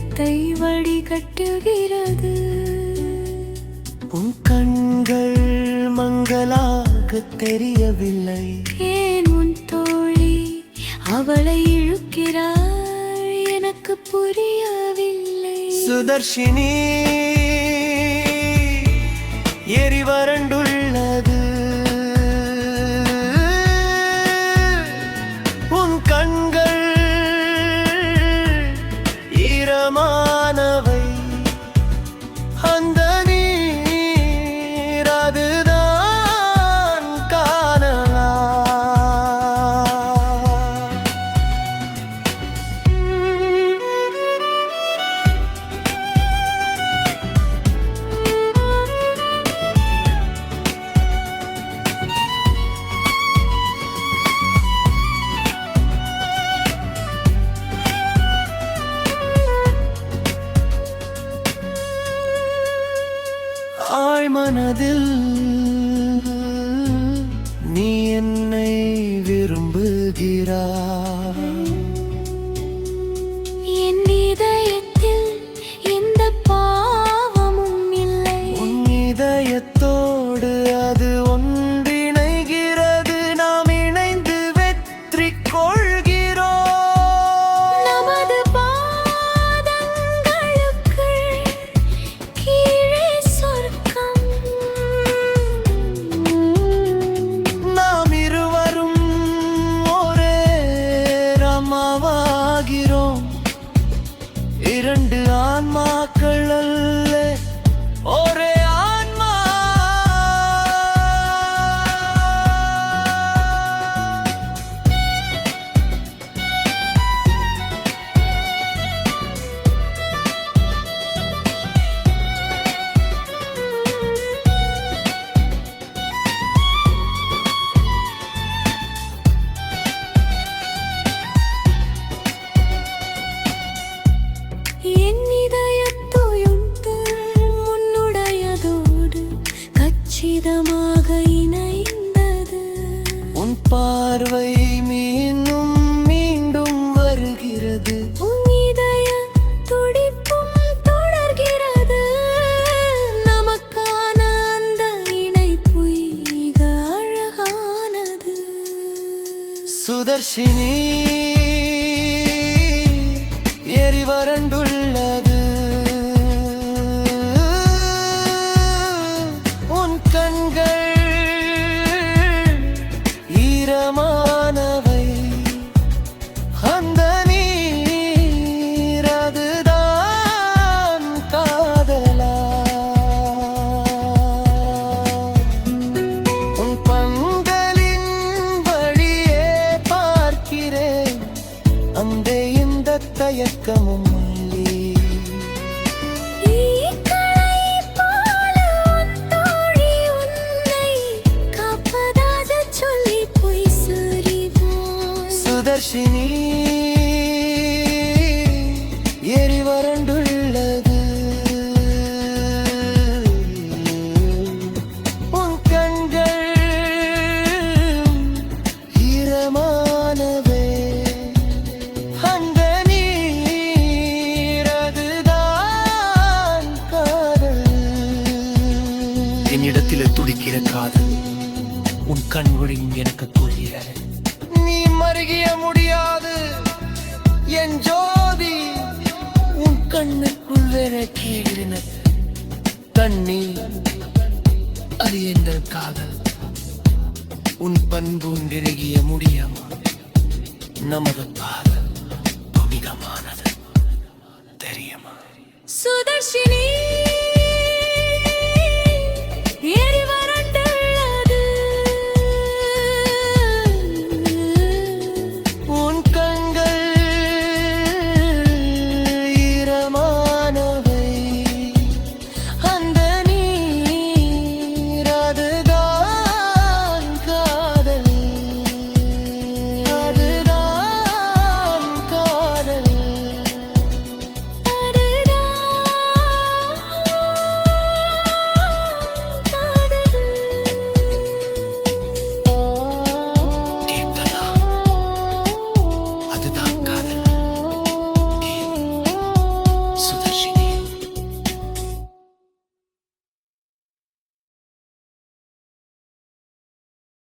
இதயத்தை வடிகட்டுகிறது. உன் கண்கள் மங்களாக தெரியவில்லை. ஏன் உன் தோழி அவளை இழுக்கிறாள், எனக்கு புரியவில்லை. சுதர்ஷினி எரிவரண்டுள்ளது. உன் கண்கள் ஈரமானவை. அந்த நீர் அதுதான் காணலா. ஆழ்மனதில் நீ என்னை விரும்புகிறாய். என் இதயத்தில் எந்த பாவமும் இல்லை. உன் இதயத்தோடு அது ஒன்றிணைகிறது. நாம் இணைந்து வெற்றி கொள்கிறோம். நமது பாதங்களுக்கு கீழே சொர்க்கம். நாம் இருவரும் ஒரே ரமாவாகிறோம். இரண்டு ஆன்மாக்கள் அல்ல, ஒரே ஆன்மா. என் இதயத்துயர்ந்து உன்னுடையதோடு கச்சிதமாக இணைந்தது. உன் பார்வை மீண்டும் மீண்டும் வருகிறது. உன் இதய துடிப்பும் தொடர்கிறது. நமக்கான அந்த இணைப்பு மிக அழகானது. சுதர்ஷினி எரிவரண்டுள்ளது. உன் கண்கள் ஈரமானவை. அந்த நீர் அதுதான் காதலா. உன் பங்களின் வழியே பார்க்கிறேன். அந்த இந்த தயக்கமும் இல்லை. ஈக்களைப் போல உன் தோழி உன்னை காப்பதாகச் சொல்லிப் பொய் சொறிவாள். சுதர்ஷினி எரிவரண்டுள்ளது. உன் கண்கள் ஈரமானவை. அந்த நீர் அதுதான் காதல். என்னிடத்தில் துடிக்கிற காதல் உன் கண் வழியும் எனக்கு கூறுகிறது. நீ மருகிய முடியாது என் ஜோதி. உன் கண்ணுக்குள் வேற கேள்கிறது தண்ணீர். அது எங்கள் காதல். உன் பண்பு நெருகிய முடியாமா. நமது காதல் புனிதமானது தெரியுமா? சுதர்ஷினி